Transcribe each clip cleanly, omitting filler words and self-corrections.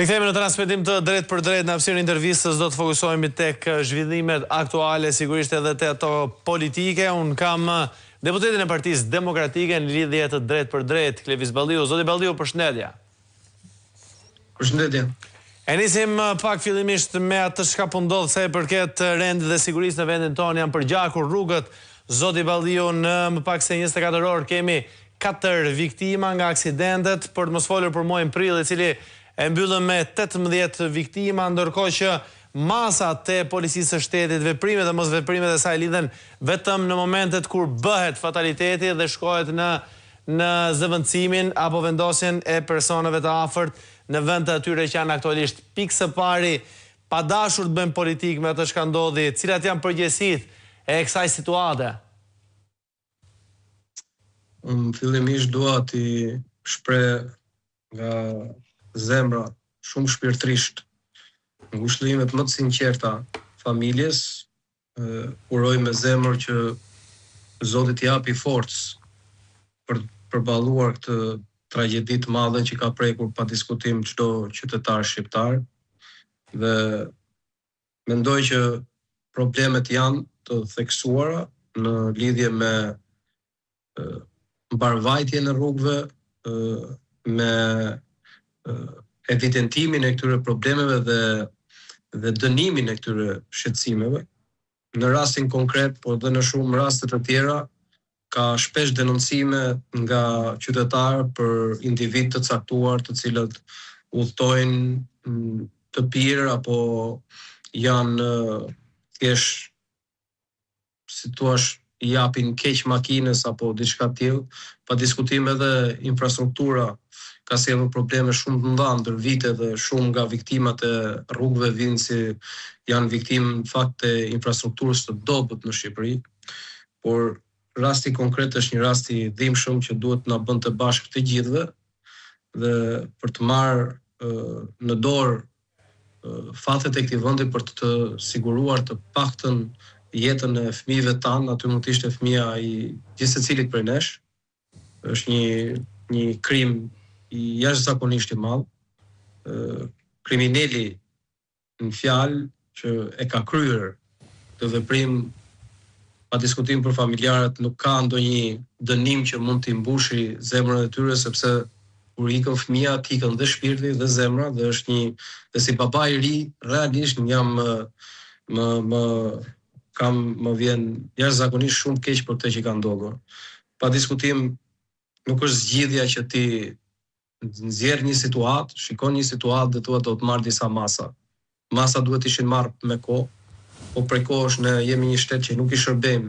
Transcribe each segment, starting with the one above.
Rikthehemi në transmetim të drejt për drejt. Në hapësirën e intervistës do të fokusohemi tek zhvillimet aktuale, sigurisht edhe te ato politike. Un kam deputetin e Partisë Demokratike në lidhje të drejt për drejt, Klevis Balliu. Zoti Balliu, përshëndetje. Përshëndetje. E nisim pak fillimisht me atë çka po ndodh sa i përket rendit dhe sigurisë në vendin tonë. Janë përgjakur rrugët. Zoti Balliu, në më pak se 24 orë kemi 4 viktima nga aksidentet, për të mos folur për muajin prill, i cili e mbyllën me 18 viktima, ndërkohë që masat e policisë së shtetit, veprimet dhe mosveprimet e saj lidhen vetëm në momentet kur bëhet fataliteti dhe shkohet në zëvendësimin apo vendosjen e personave të afërt në vend të atyre që janë aktualisht. Pikë së pari, pa dashur të bëjmë politikë me atë çka ndodhi, cilat janë përgjegjësitë e kësaj situate? Fillimisht dua t'i shpreh nga zemra shumë shpirtërisht ngushëllimet më të sinqerta familjes. Uroj me zemër që Zoti t'i japi forcë për përballuar këtë tragjedi të madhe që ka prekur pa diskutim çdo qytetar shqiptar, dhe mendoj që problemet janë të theksuara në lidhje me mbarvajtjen e rrugëve, me evidentimin e këtyre problemeve dhe dënimin e këtyre shqetësimeve. Në rastin konkret, por dhe në shumë raste të tjera, ka shpesh denoncime nga qytetarë për individ të caktuar të cilët udhtojnë të pirë apo janë thjesht, si thua, i japin keq makinës apo diçka tillë. Pa diskutim edhe infrastruktura ka sjellur probleme shumë të mëdha ndër vite dhe shumë nga viktimat e rrugëve vinë si janë viktimë në fakt e infrastrukturës të dobët në Shqipëri. Por rasti konkret është një rast i dhimbshëm që duhet na bën të bashkë të gjithëve dhe për të marrë në dorë fatet e këtij vendi për të siguruar të paktën jetën e fëmijëve tanë. Aty mund të ishte fëmia i gjithë secilit prej nesh. Është një krim i jashtëzakonisht i madh. Kriminali në fjalë që e ka kryer këtë veprim, pa diskutim për familjarët, nuk ka ndonjë dënim që mund t'i mbushi zemrën e tyre, sepse kur ikën fëmia, ikën dhe shpirti dhe zemra, dhe është dhe si baba i ri, realisht jam më vjen jashtëzakonisht shumë keq për këtë që ka ndodhur. Pa diskutim, nuk është zgjidhja që ti nxjerr një situatë, shikon një situatë dhe thua do të marr disa masa. Masa duhet ishin marrë me kohë, po prej kohësh ne jemi një shtet që nuk i shërbejmë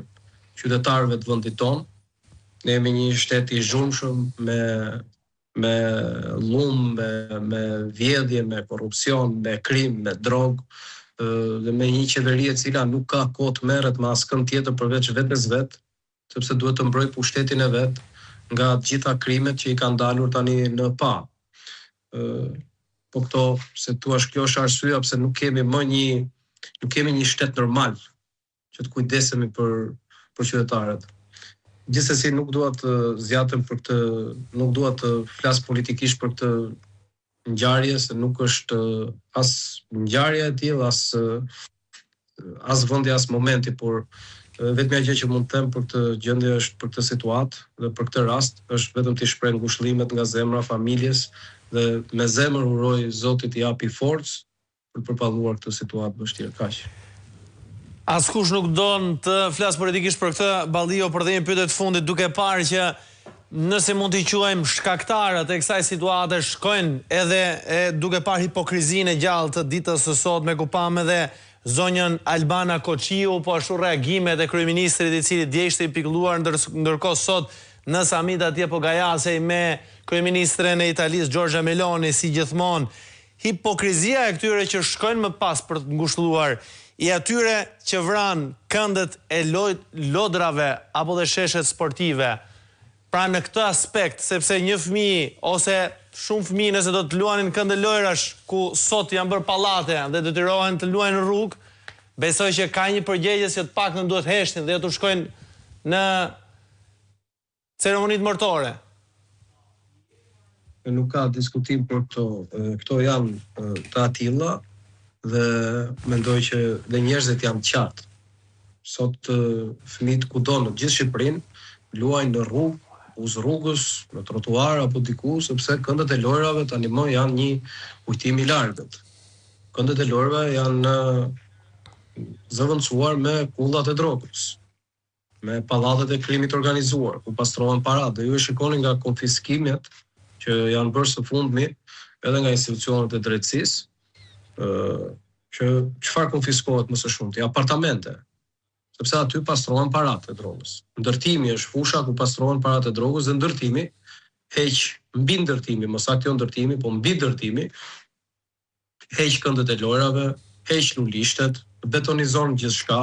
qytetarëve të vendit tonë. Ne jemi një shtet i zhurmshëm me llumë, me vjedhje, me korrupsion, me krim, me drogë, dhe me një qeveri e cila nuk ka kohë të merret me askën tjetër përveç vetes vet, sepse duhet të mbrojë pushtetin e vet nga të gjitha krimet që i kanë dalur tani në pa. Po këto, se thua, kjo është arsyeja pse nuk kemi një shtet normal që të kujdesemi për qytetarët. Gjithsesi nuk dua të zgjatem për këtë, nuk dua të flas politikisht për këtë ngjarje, se nuk është as ngjarja e tillë, as vendi, as momenti, por vetmja gjë që mund të them për këtë gjendje është, për këtë situatë dhe për këtë rast, është vetëm të shpreh ngushëllimet nga zemra familjes dhe me zemër uroj Zotit t'i japi forcë për përballuar këtë situatë vështirë. Kaq. Askush nuk don të flas politikisht për këtë, Balliu, për dhe një pyetje të fundit, duke parë që nëse mund t'i quajmë shkaktarët e kësaj situate shkojnë edhe duke parë hipokrizinë e gjallë të ditës së sotme, ku pam edhe zonjën Albana Koçiu, po ashtu reagimet e kryeministrit, i cili dje ishte i pikëlluar, ndërkohë sot në samit atje po gajasej me kryeministren e Italisë Giorgia Meloni, si gjithmonë. Hipokrizia e këtyre që shkojnë më pas për të ngushëlluar, i atyre që vranë këndet e lodrave apo dhe sheshet sportive. Pra në këtë aspekt, sepse një fëmijë ose shumë fëmijë nëse do të luanin këndë lojrash ku sot janë bërë pallate dhe detyrohen të luajnë në rrugë, besoj që ka një përgjegjës që të paktën duhet heshtin dhe të shkojnë në ceremonitë mortore. nuk ka diskutim për këto. Këto janë të atilla dhe mendoj që dhe njerëzit janë qartë. Sot fëmijët kudo në gjithë Shqipërinë luajnë në rrugë, uz rrugës, në trotuar apo diku, sepse këndët e lojrave tani më janë një kujtim i largët. Këndët e lojrave janë zëvendësuar me kullat e drogës, me pallatet e krimit organizuar, ku pastrohen parat. Dhe ju e shikoni nga konfiskimet që janë bërë së fundmi edhe nga institucionet e drejtësisë, që çfarë konfiskohet më së shumti? Apartamente. Sepse aty pastrohen parat e drogës. Ndërtimi është fusha ku pastrohen parat e drogës dhe ndërtimi mbi ndërtimi, mos saktë jo ndërtimi, po mbi ndërtimi, heq këndët e lojrave, heq lulishtet, betonizon gjithçka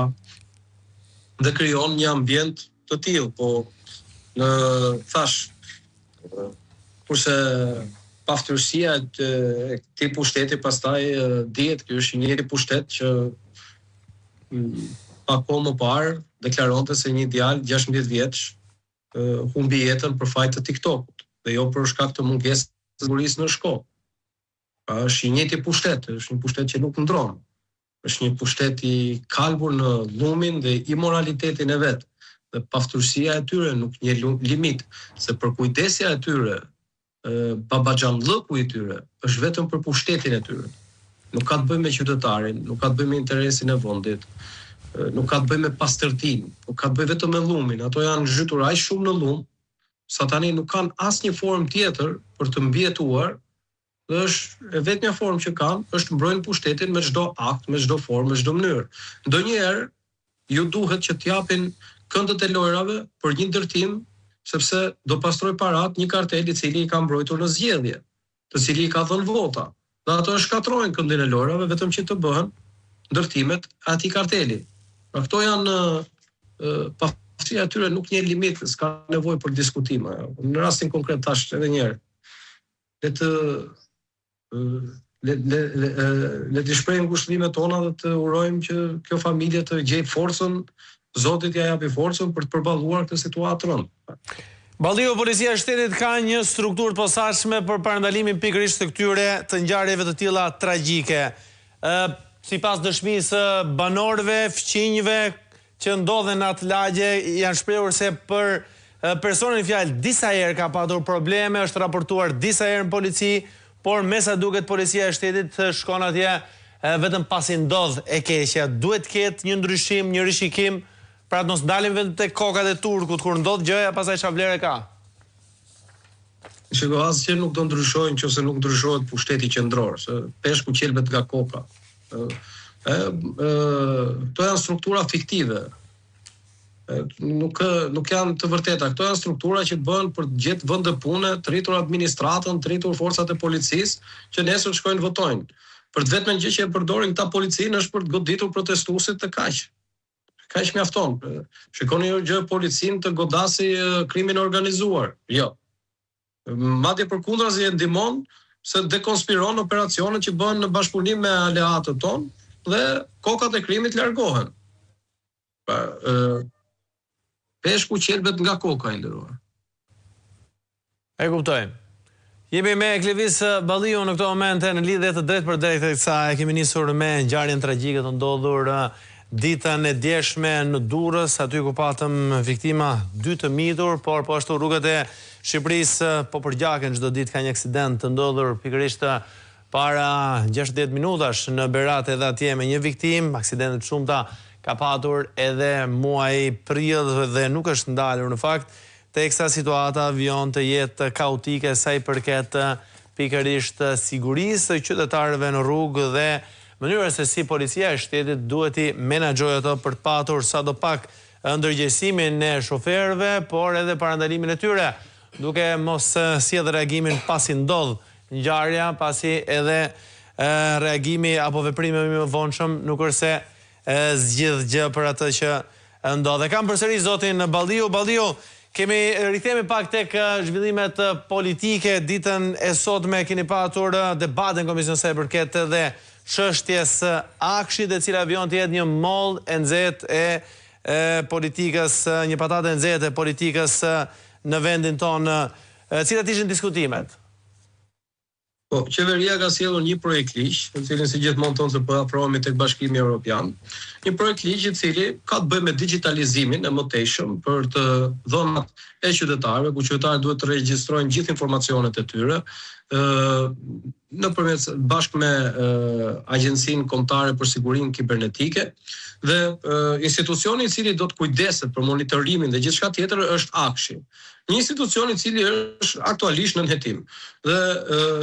dhe krijon një ambient të tillë, po kurse paftyrësia e këtij pushteti pastaj dihet që është një pushtet që pa kohë më parë deklaronte se një djalë 16 vjeç humbi jetën për fajt të TikTokut dhe jo për shkak të mungesës së sigurisë në shkollë. Është i njëjti pushtet, është një pushtet që nuk ndron. Është një pushtet i kalbur në lumin dhe imoralitetin e vet. Dhe paftyrësia e tyre nuk një limit, se për kujdesja e tyre, babaxhanllëku i tyre është vetëm për pushtetin e tyre. Nuk ka të bëjë me qytetarin, nuk ka të bëjë me interesin e vendit. Nuk ka të bëjë me pastërtinë, nuk ka të bëjë vetëm me llumin. Ato janë zhytur aq shumë në llum, sa tani nuk kanë asnjë formë tjetër për të mbijetuar, dhe është e vetmja formë që kanë, është mbrojnë pushtetin me çdo akt, me çdo formë, me çdo mënyrë. Ndonjëherë ju duhet që t'japin këndët e lojrave për një ndërtim, sepse do pastroj parat një kartel i cili i ka mbrojtur në zgjedhje, të cili i ka dhënë vota. Dhe ato e shkatrojnë këndin e lojrave vetëm që të bëhen ndërtimet atij karteli. Pra këto janë paftësia e tyre nuk një limit, s'ka nevojë për diskutime. Në rastin konkret tash edhe një herë, le të shprehim ngushëllimet tona dhe të urojmë që kjo familje të gjejë forcën, Zoti t'ia japi forcën për të përballuar këtë situatë të rëndë. Balliu, Policia e Shtetit ka një strukturë të posaçme për parandalimin pikërisht të këtyre të ngjarjeve të tilla tragjike. Sipas dëshmisë banorëve, fqinjve që ndodhen në atë lagje, janë shprehur se për personin fjalë disa herë ka patur probleme, është raportuar disa herë në polici, por me sa duket Policia e Shtetit shkon atje vetëm pasi ndodh e keqja. Duhet të ketë një ndryshim, një rishikim, pra të mos dalim vetëm tek kokat e turkut kur ndodh gjëja, pastaj çfarë vlerë ka? Shiko, asgjë nuk do ndryshojnë nëse nuk ndryshohet pushteti qendror, se peshku qelbet nga koka. Këto janë struktura fiktive. Nuk janë të vërteta. Këto janë struktura që bëhen për të gjetë vende pune, të rritur administratën, të rritur forcat e policisë, që nesër shkojnë votojnë. Për të vetmen gjë që e përdorin këta policinë është për të goditur protestuesit të kaq. Kaq mjafton. Shikoni ju gjë policinë të godasi krimin organizuar. Jo. Madje përkundrazi e ndihmon se dekonspiron operacionet që bëhen në bashkëpunim me aleatët tonë dhe kokat e krimit largohen. Peshku qelbet nga koka i nderuar. E kuptoj. Jemi me Klevis Balliu në këto momente në lidhje të drejtë për drejtë të kësaj. Kemi nisur me ngjarjen tragjike të ndodhur ditën e djeshme në Durrës, aty ku patëm viktima 2 të mitur, por po ashtu rrugët e Shqipërisë po përgjaken çdo ditë ka një aksident të ndodhur pikërisht para 60 minutash në Berat, edhe atje me një viktim. Aksidente të shumta ka patur edhe muaj prill dhe nuk është ndalur në fakt, teksa situata vijon të jetë kaotike sa i përket pikërisht sigurisë së qytetarëve në rrugë dhe mënyrës se si Policia e Shtetit duhet i menaxhojë ato për të patur sadopak ndërgjegjësimin e shoferëve, por edhe parandalimin e tyre, duke mos sjellë reagimin pasi ndodh ngjarja, pasi edhe reagimi apo veprimi më vonshëm nuk është se zgjidh gjë për atë që ndodh. Dhe kam përsëri zotin Balliu. Balliu, rikthehemi pak tek zhvillimet politike. Ditën e sotme keni patur debatin në Komision sa i përket edhe çështjes Akshit, e cila vijon të jetë një moll e nxehtë e politikës, një patate e nxehtë e politikës në vendin tonë. Cilat ishin diskutimet? Po, qeveria ka sjellur një projekt ligj, në cilin si gjithmonë tonë se po afrohemi tek Bashkimi Evropian, një projekt ligj i cili ka të bëjë me digitalizimin e mëtejshëm për të dhënat e qytetarëve, ku qytetarët duhet të regjistrojnë gjithë informacionet e tyre, nëpërmjet bashkë me Agjencinë Kombëtare për Sigurinë Kibernetike dhe institucioni i cili do të kujdeset për monitorimin dhe gjithçka tjetër është Akshi. Një institucion i cili është aktualisht në nënhetim dhe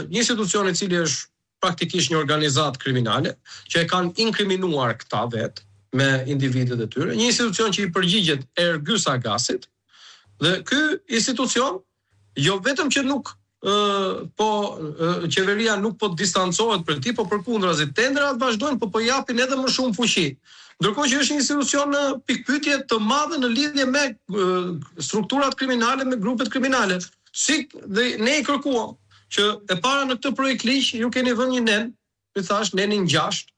një institucion i cili është praktikisht një organizatë kriminale që e kanë inkriminuar këta vetë me individët e tyre, një institucion që i përgjigjet Ergyes Agasit dhe ky institucion jo vetëm që nuk qeveria nuk po distancohet për ti, po përkundrazi tendrat vazhdojnë, po japin edhe më shumë fuqi. Ndërkohë që është një institucion në pikpyetje të madhe në lidhje me strukturat kriminale, me grupet kriminale. Si dhe ne i kërkuam që e para në këtë projekt ligj ju keni vënë një nen, i thash nenin 6,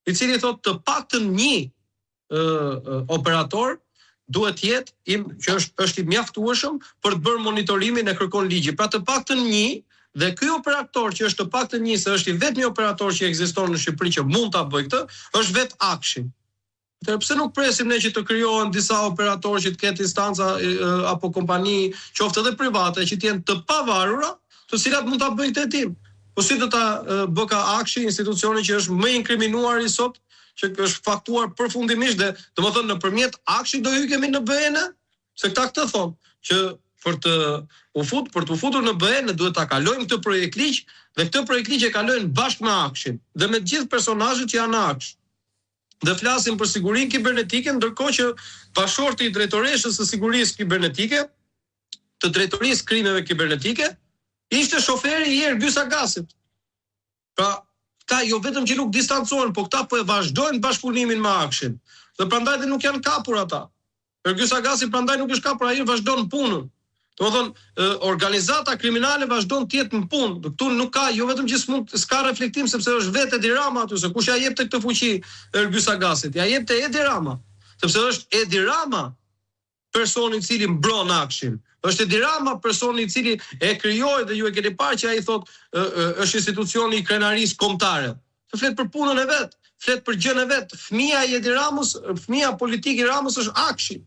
i cili thotë të paktën një operator duhet jetë që është i mjaftueshëm për të bërë monitorimin e kërkon ligji. Pra të paktën një, dhe ky operator që është të paktën një, se është i vetmi operator që ekziston në Shqipëri që mund ta bëjë këtë, është vetë Akshi. Pse nuk presim ne që të krijohen disa operatorë që të ketë instanca apo kompani, qoftë edhe private, që të jenë të pavarura, të cilat mund ta bëjnë këtë tim. Po si do ta bëka Akshi, institucioni që është më inkriminuar i sot, që është faktuar përfundimisht dhe domethënë nëpërmjet Akshi do hykemi në BN, se këta këtë thonë që për të u futur në BN duhet ta kalojmë këtë projekt ligj dhe këtë projekt ligj e kalojnë bashkë me Akshin dhe me të gjithë personazhet që janë në Aksh. Dhe flasim për sigurinë kibernetike, ndërkohë që bashorti i drejtoreshës së sigurisë kibernetike, të drejtorisë krimeve kibernetike, ishte shoferi i Ergyes Agasit. Pra, këta jo vetëm që nuk distancohen, po këta po e vazhdojnë bashkëpunimin me Akshin. Dhe prandaj dhe nuk janë kapur ata. Ergyes Agasi prandaj nuk është kapur, ai vazhdon punën. Domethënë, organizata kriminale vazhdon të jetë në punë. Këtu nuk ka, jo vetëm që s'ka reflektim sepse është vetë Edi Rama aty, se kush ja jep të këtë fuqi Ergyes Agasit? Ja jep të Edi Rama, sepse është Edi Rama personi i cili mbron Akshin. Është Edi Rama personi i cili e krijoi dhe ju e keni parë që ai thotë është institucioni i krenarisë kombëtare. Se flet për punën e vet, flet për gjën e vet. Fëmia i Edi Ramës, fëmia politik i Ramës është Akshi.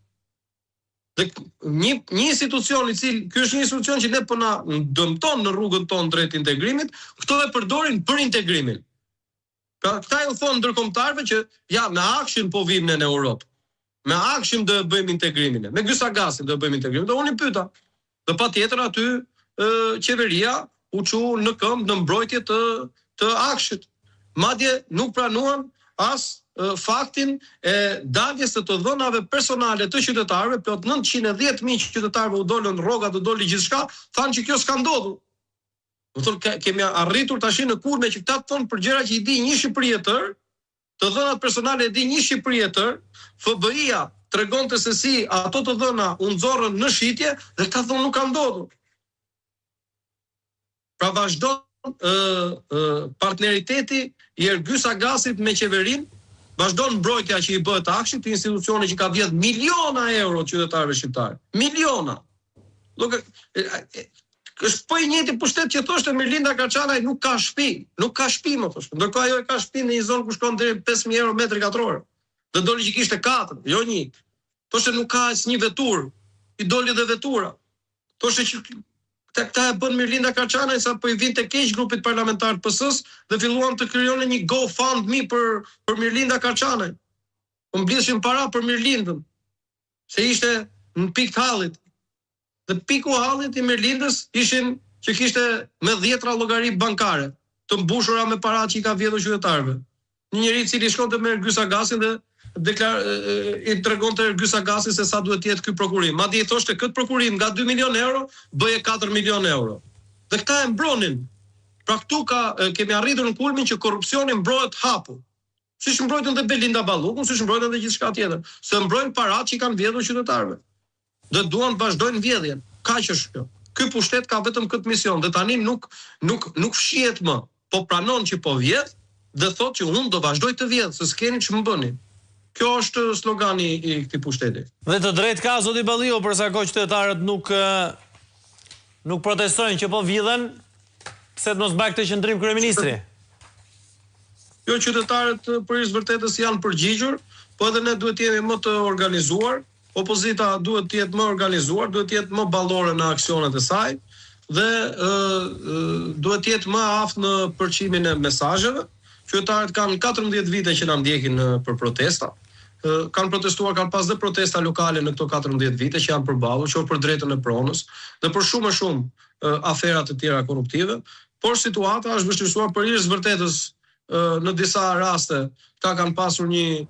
Dhe një institucion i cili, ky është një institucion që ne po na dëmton në rrugën tonë drejt integrimit, këto e përdorin për integrimin. Pra këta ju thonë ndërkombëtarëve që ja me Akshin po vim në Europë. Me Akshin do e bëjmë integrimin. Me Ergyes Agasin do e bëjmë integrimin. Do unë i pyeta. Dhe patjetër aty qeveria u çu në këmbë në mbrojtje të Akshit. Madje nuk pranuan as faktin e daljes të dhënave personale të qytetarëve, plot 910.000 qytetarëve u dolën rrogat, u doli gjithçka, thanë që kjo s'ka ndodhur. Do thonë kemi arritur tash në kurme që këta thonë për gjëra që i di një Shqipëri e tërë, të dhënat personale e di një Shqipëri e tërë, FBI-a tregonte se si ato të dhëna u nxorrën në shitje dhe këta thonë nuk ka ndodhur. Pra vazhdon partneriteti i Ergyes Agasit me qeverinë, vazhdon mbrojtja që i bëhet Akshit, institucioni që ka vjedh miliona euro qytetarëve shqiptarë. Miliona. Nuk është po i njëjti pushtet që thoshte Mirlinda Kaçanaj nuk ka shtëpi, nuk ka shtëpi më thoshte. Ndërkohë ajo e ka shtëpi në një zonë ku shkon deri 5.000 euro metri katror. Dhe doli që kishte 4, jo 1. Thoshte nuk ka asnjë veturë. I doli dhe vetura. Thoshte që këta e bën Mirlinda Kaçanaj sa po i vinte keq grupit parlamentar të PS-s dhe filluan të krijonin një GoFundMe për Mirlinda Kaçanaj. Po mbledhshin para për Mirlindën. Se ishte në pikë të hallit. Dhe piku hallit i Mirlindës ishin që kishte me 10 llogari bankare, të mbushura me paratë që i ka vjedhur qytetarëve. Një njeri i cili shkonte me Ergyes Agasin dhe i tregonte Ergyes Agasit se sa duhet të jetë ky prokurim. Madje i thoshte këtë prokurim nga 2 milion euro bëje 4 milion euro. Dhe këta e mbronin. Pra këtu kemi arritur në kulmin që korrupsioni mbrohet hapur. Siç mbrojtën dhe Belinda Ballukun, siç mbrojtën dhe gjithçka tjetër. Se mbrojnë paratë që i kanë vjedhur qytetarëve. Dhe duan të vazhdojnë vjedhjen. Kaq është kjo. Ky pushtet ka vetëm këtë mision dhe tani nuk fshihet më, po pranon që po vjedh dhe thotë që unë do vazhdoj të vjedh, se s'keni ç'më bëni. Kjo është slogani i këtij pushteti. Dhe të drejtë ka zoti Ballio, përsa kohë qytetarët nuk protestojnë që po vjedhen, Pse të mos bëj këtë qendrim kryeministri? Jo, qytetarët për vërtetës janë përgjigjur, po edhe ne duhet të jemi më të organizuar, opozita duhet të jetë më organizuar, duhet të jetë më ballore në aksionet e saj dhe duhet të jetë më aftë në përqimin e mesazheve. Qytetarët kanë 14 vite që na ndjekin për protesta. Kanë protestuar, kanë pas dhe protesta lokale në këto 14 vite që janë përballur, që për drejtën e pronës dhe për shumë afera të tjera korruptive, por situata është vështirësuar për vërtetës në disa raste kanë pasur një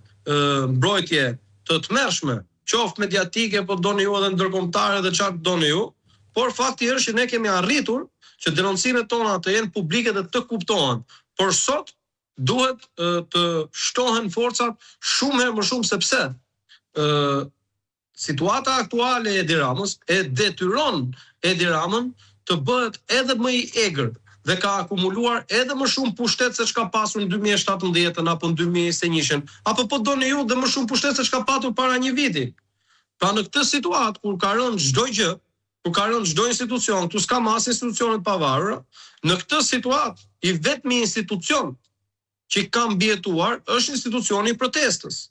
mbrojtje të tmerrshme, qoftë mediatike, po doni ju edhe ndërkombëtare dhe çfarë doni ju, por fakti është që ne kemi arritur që denoncimet tona të jenë publike dhe të kuptohen. Por sot duhet të shtohen forcat shumë herë më shumë sepse situata aktuale e Edi Ramës e detyron Edi Ramën të bëhet edhe më i egër dhe ka akumuluar edhe më shumë pushtet se çka pasur në 2017 apo në 2021, apo po doni ju dhe më shumë pushtet se çka patur para një viti. Pra në këtë situatë kur ka rënë çdo gjë, kur ka rënë çdo institucion, tu s'ka mas institucionet pavarura, në këtë situatë i vetmi institucion që ka mbijetuar është institucioni i protestës.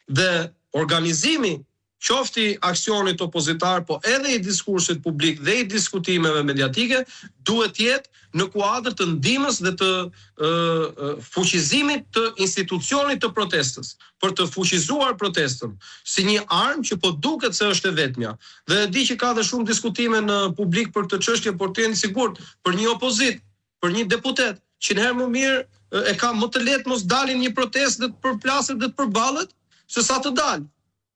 Dhe organizimi qofti aksionit opozitar, po edhe i diskursit publik dhe i diskutimeve mediatike, duhet jetë në kuadër të ndihmës dhe të fuqizimit të institucionit të protestës, për të fuqizuar protestën si një armë që po duket se është e vetmja. Dhe di që ka dhe shumë diskutime në publik për këtë çështje, por të jeni sigurt, për një opozit, për një deputet, që në herë më mirë e ka më të lehtë mos dalin një protestë dhe të përplaset dhe të përballet, se sa të dalë.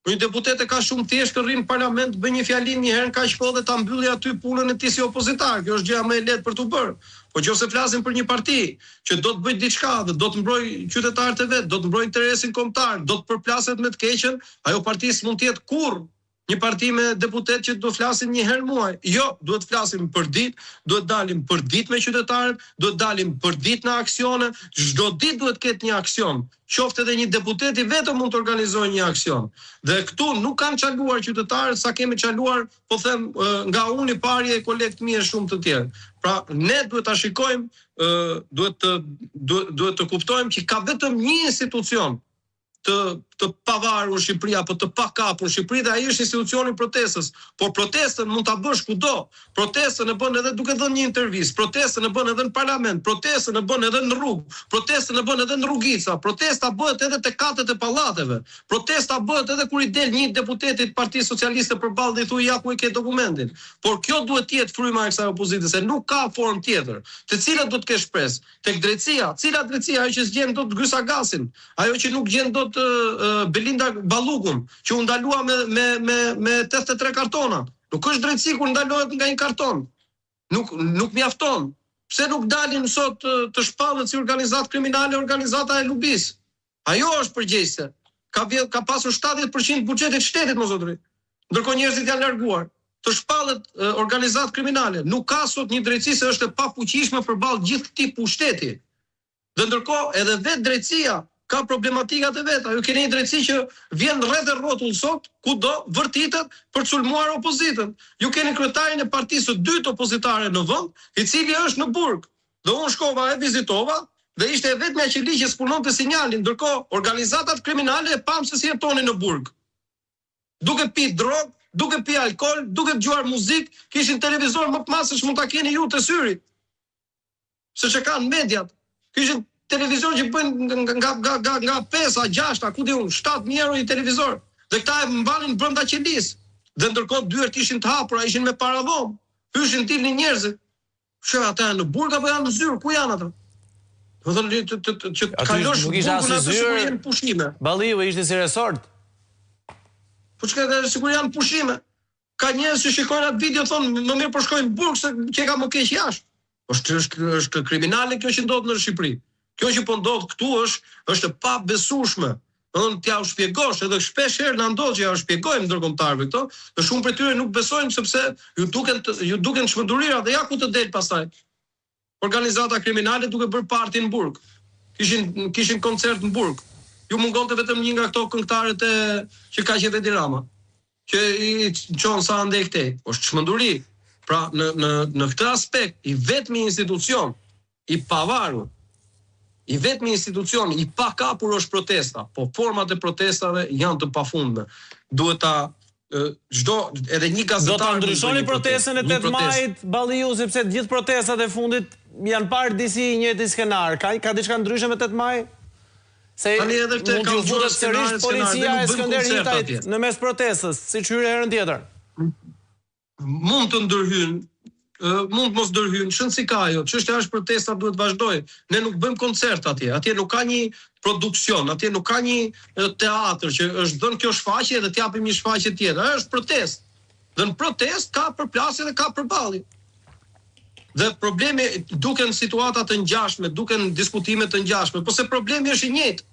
Një deputet e ka shumë thjesht të rrinë në parlament, bëj një fjalim një herë në kaq kohë dhe ta mbylli aty punën e tij si opozitar. Kjo është gjëja më e lehtë për t'u bërë. Po nëse flasim për një parti që do të bëjë diçka dhe do të mbrojë qytetarët e vet, do të mbrojë interesin kombëtar, do të përplaset me të keqen, ajo parti s'mund të jetë kurrë një parti me deputet që do flasim një herë muaj. Jo, duhet flasim për ditë, duhet dalim për ditë me qytetarët, duhet dalim për ditë në aksione, çdo ditë duhet ketë një aksion. Qoftë edhe një deputet i vetëm mund të organizojë një aksion. Dhe këtu nuk kanë çaluar qytetarët sa kemi çaluar, po them, nga unë i pari e kolegët mi e shumë të tjerë. Pra, ne duhet ta shikojmë, duhet të kuptojmë që ka vetëm një institucion të pavarur Shqipëri apo të pakapur Shqipëri dhe ai është institucioni i protestës. Por protestën mund ta bësh kudo. Protestën e bën edhe duke dhënë një intervistë, protestën e bën edhe në parlament, protestën e bën edhe në rrugë, protestën e bën edhe në rrugica, protesta bëhet edhe te katet e pallateve. Protesta bëhet edhe kur i del një deputet i Partisë Socialiste përballë dhe i thuaj ja ku i ke dokumentin. Por kjo duhet të jetë fryma e kësaj opozite, se nuk ka formë tjetër. Te cilat do të kesh shpresë? Tek drejtësia, cila drejtësia? Ajo që s'gjen dot Grysagasin, ajo që nuk gjen dot Belinda Ballukun, që u ndalua me 83 kartona. Nuk është drejtësi kur ndalohet nga një karton. Nuk mjafton. Pse nuk dalin sot të shpallet si organizatë kriminale, organizata e Lubis? Ajo është përgjegjëse. Ka pasur 70% buxhetit shtetit, mos zotëri. Ndërkohë njerëzit janë larguar. Të shpallet organizatë kriminale. Nuk ka sot një drejtësi se është e pafuqishme përballë gjithë këtij pushteti. Dhe ndërkohë edhe vetë drejtësia ka problematikat e veta. Ju keni një drejtësi që vjen rreth e rrotull sot, kudo vërtitet për të sulmuar opozitën. Ju keni kryetarin e partisë së dytë opozitare në vend, i cili është në burg. Dhe unë shkova e vizitova dhe ishte e vetmja që ligjë spunonte sinjalin, ndërkohë organizatat kriminale e pam se si jetonin në burg. Duke pi drog, duke pi alkol, duke dëgjuar muzikë, kishin televizor më të madh se ç'mund ta keni ju te syri. Se që kanë mediat, kishin televizor që bëjnë nga 5, 6, ku di unë, 7.000 euro i televizor. Dhe këta e mbanin brenda qelisë. Dhe ndërkohë dyert ishin të hapura, ishin me paradhom. Hyshin tilnin njerëzit. Shë ata janë në burg apo janë në zyrë? Ku janë ata? Do thonë që kalosh burgun atë sikur janë pushime. Balliu ishte si resort. Po çka ka sikur janë pushime. Ka njerëz që shikojnë atë video thonë më mirë po shkojnë në burg se që ka më keq jashtë. Është kriminale kjo që ndodh në Shqipëri. Kjo që po ndodh këtu është e pabesueshme. Domthon t'ja u shpjegosh, edhe shpesh herë na ndodh që ja u shpjegojmë ndërkombëtarëve këto, dhe shumë prej tyre nuk besojnë sepse ju duken çmendurira dhe ja ku të del pastaj. Organizata kriminale duke bërë parti në burg. Kishin koncert në burg. Ju mungonte vetëm një nga këto këngëtarët që ka qenë Edi Rama, që i çon sa ande këtej. Është çmenduri. Pra në këtë aspekt, i vetmi institucion i pavarur, i vetmi institucion i pa kapur është protesta, po format e protestave janë të pafundme. Duhet ta edhe një gazetar do ta ndryshoni protestën e 8 majit, Balliu, sepse gjithë protestat e fundit janë parë disi një njëjti skenar. Ka diçka ndryshe me 8 maj? Se mund t'ju futet sërish policia e Skënder Hitajt në mes protestës, siç hyri herën tjetër. Mund të ndërhyjnë, mund mos ndërhyjnë, ç'n si ka ajo, çështja është protesta duhet vazhdoj. Ne nuk bëjmë koncert atje, atje nuk ka një produksion, atje nuk ka një teatr që është dhënë kjo shfaqje dhe t'japim një shfaqje tjetër. Është protestë. Dhe në protestë ka përplasje dhe ka përballje. Dhe problemi duken situata të ngjashme, duken diskutime të ngjashme, po se problemi është i njëjtë.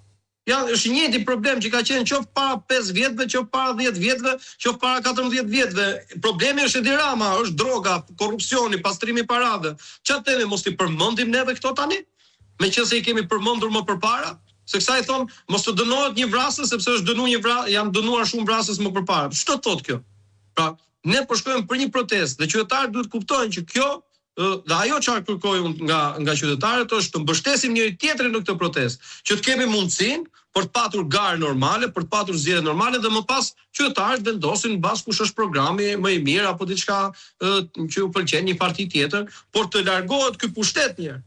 Ja, është i njëjti problem që ka qenë qoftë para 5 vjetëve, qoftë para 10 vjetëve, qoftë para 14 vjetëve. Problemi është Edi Rama, është droga, korrupsioni, pastrimi parave. Çfarë themi, mos i përmendim neve këto tani? Meqense i kemi përmendur më përpara? Se kësaj thon, mos të dënohet një vrasës sepse është dënuar një vrasës, janë dënuar shumë vrasës më përpara. Ç'do thotë kjo? Pra, ne po shkojmë për një protestë dhe qytetarët duhet kuptojnë që kjo dhe ajo çfarë kërkoj unë nga qytetarët është të mbështesim njëri tjetrin në këtë protestë, që të kemi mundësinë për të patur garë normale, për të patur zgjedhje normale dhe më pas qytetarët vendosin mbas kush është programi më i mirë apo diçka që u pëlqen një parti tjetër, por të largohet ky pushtet një.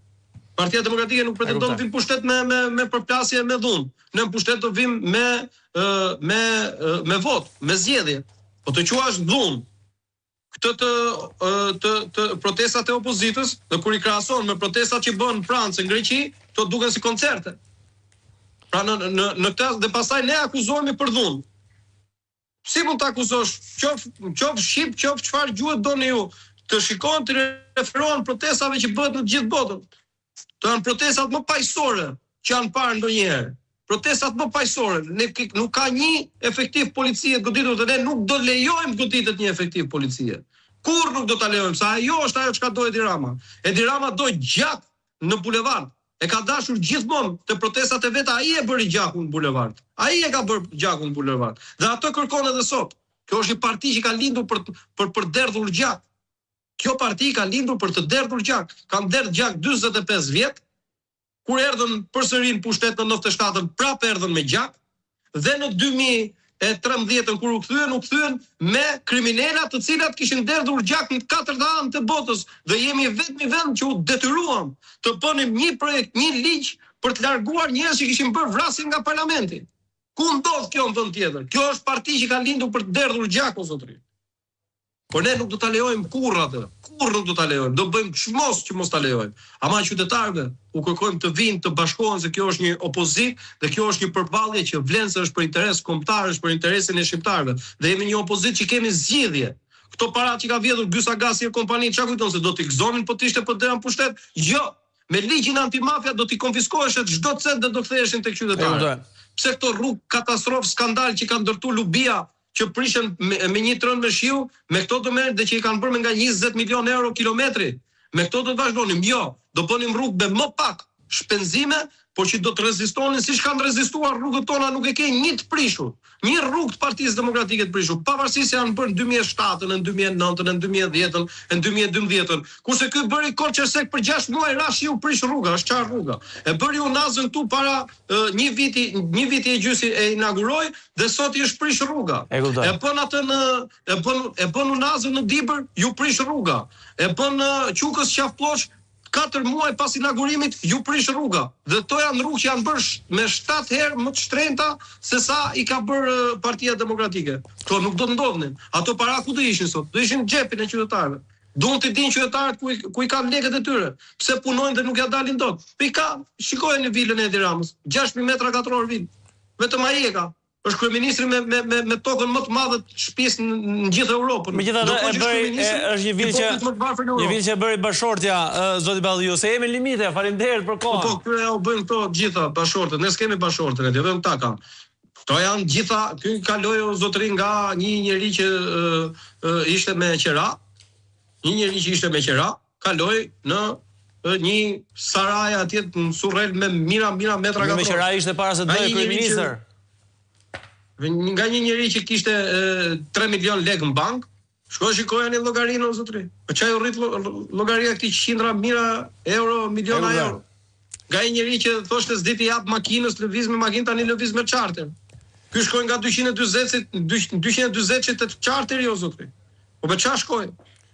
Partia Demokratike nuk pretendon të vim pushtet me përplasje me dhunë. Ne në pushtet do vim me votë, me zgjedhje. Po të quash dhunë këtë protestat e opozitës, dhe kur i krahason me protestat që bën në Francë, në Greqi, to duken si koncerte. Pra në këtë dhe pastaj ne akuzohemi për dhunë. Si mund të akuzosh, qof shqip, qof çfarë gjuhë doni ju, të shikojnë të referohen protestave që bëhet në gjithë botën. Të janë protestat më paqësorë që janë parë ndonjëherë. Protestat më paqësorë, nuk ka një efektiv policie goditur dhe ne nuk do lejojmë goditet një efektiv policie. Kur nuk do ta lejojmë, sa ajo është ajo çka do Edi Rama. Edi Rama do gjak në bulevard. E ka dashur gjithmonë të protestat e veta, ai e bëri gjakun në bulevard. Ai e ka bërë gjakun në bulevard. Dhe ato kërkon edhe sot. Kjo është një parti që ka lindur për derdhur gjak. Kjo parti ka lindur për të derdhur gjak. Kanë derdhur gjak 45 vjet. Kur erdhën përsëri në pushtet në 97-ën, prapë erdhën me gjak, dhe në 2013 kur u kthyen me kriminala të cilat kishin derdhur gjak në 4 anë të botës, dhe jemi vetëm vend që u detyruam të bënim një projekt, një ligj për të larguar njerëz që kishin bërë vrasje nga parlamenti. Ku ndodh kjo në vend tjetër? Kjo është parti që ka lindur për të derdhur gjak, o zotëri. Por ne nuk do ta lejojmë kurrë atë. Kurrë nuk do ta lejojmë. Do bëjmë çmos që mos ta lejojmë. Ama qytetarëve u kërkojmë të vinë të bashkohen se kjo është një opozitë dhe kjo është një përballje që vlen se është për interes kombëtar, është për interesin e shqiptarëve. Dhe jemi një opozitë që kemi zgjidhje. Këto paratë që ka vjedhur Gysa Gasi e kompani, çka kujton se do t'i gëzonin po të ishte për dera në pushtet? Jo. Me ligjin antimafia do t'i konfiskoheshin çdo cent dhe do ktheheshin tek qytetarët. Pse këto rrugë katastrofë, skandal që kanë ndërtuar Lubia që prishën me një trën me shiu, me këto do merret dhe që i kanë bërë me nga 20 milion euro kilometri. Me këto do të vazhdonim. Jo, do bënim rrugë me më pak shpenzime, por që do të rezistonin siç kanë rezistuar rrugët tona, nuk e ke një të prishur. Një rrugë të Partisë Demokratike të prishur, pavarësisht se janë bërë në 2007-ën, në 2009-ën, në 2010-ën, në 2012-ën. Kurse ky bëri Korçërsek për 6 muaj rashi u prish rruga, është çfarë rruga. E bëri Unazën këtu para një viti e gjysmë e inauguroi dhe sot i është prish rruga. E bën atë e bën Unazën në Dibër, ju prish rruga. E bën Qukës Qafploç 4 muaj pas inaugurimit ju prish rruga. Dhe to janë rrugë që janë bërë me 7 herë më të shtrenjta se sa i ka bërë Partia Demokratike. Kto nuk do të ndodhnin. Ato para ku do ishin sot? Do ishin në xhepin e qytetarëve. Duan të dinë qytetarët ku i kanë lekët e tyre. Pse punojnë dhe nuk ja dalin dot. Pika, shikojeni vilën e Edi Ramës, 6000 metra katror vilë. Vetëm ai e ka. Është kryeministri me tokën më të madhe të shtëpisë në gjithë Europën. Megjithatë është një vilë që bëri bashortja zoti Balliu, se jemi limite. Faleminderit për kohën. Po këto u bën këto gjitha bashortet. Ne s'kemi bashortë, ne vetëm ta kanë. Këto janë gjitha, ky kaloi zotëri nga një njeri që ishte me qera. Një njeri që ishte me qera, kaloi në një saraj atje në Surrel me mira metra katror. Me qera ishte para se të bëhej kryeminist. Nga një njeri që kishte 3 milion lekë në bank, Shko shikoja një llogarinë o zotri. Po çaj u rrit llogaria këtij qindra mijëra euro, miliona euro. Nga një njeri që thoshte s'di të jap makinës, lëviz me makinë, tani lëviz me charter. Ky shkoi nga 240 që të charteri o zotri. Po me çfarë shkoi?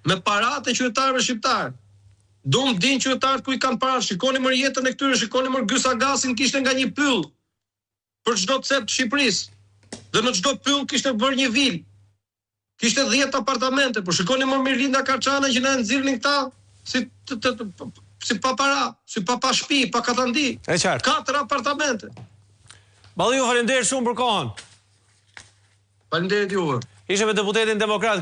Me paratë e qytetarëve shqiptar. Dom din qytetarët ku i kanë para, shikoni më jetën e këtyre, shikoni më Gysa Gasin kishte nga një pyll për çdo cep të Shqipërisë. Dhe në çdo pyll kishte bërë një vil. Kishte 10 apartamente, por shikoni më Mirlinda Karçana që na nxirrnin këta si pa para, si pa shtëpi, pa katandi. 4 apartamente. Balliu, faleminderit shumë për kohën. Faleminderit juve. Ishte me deputetin demokrat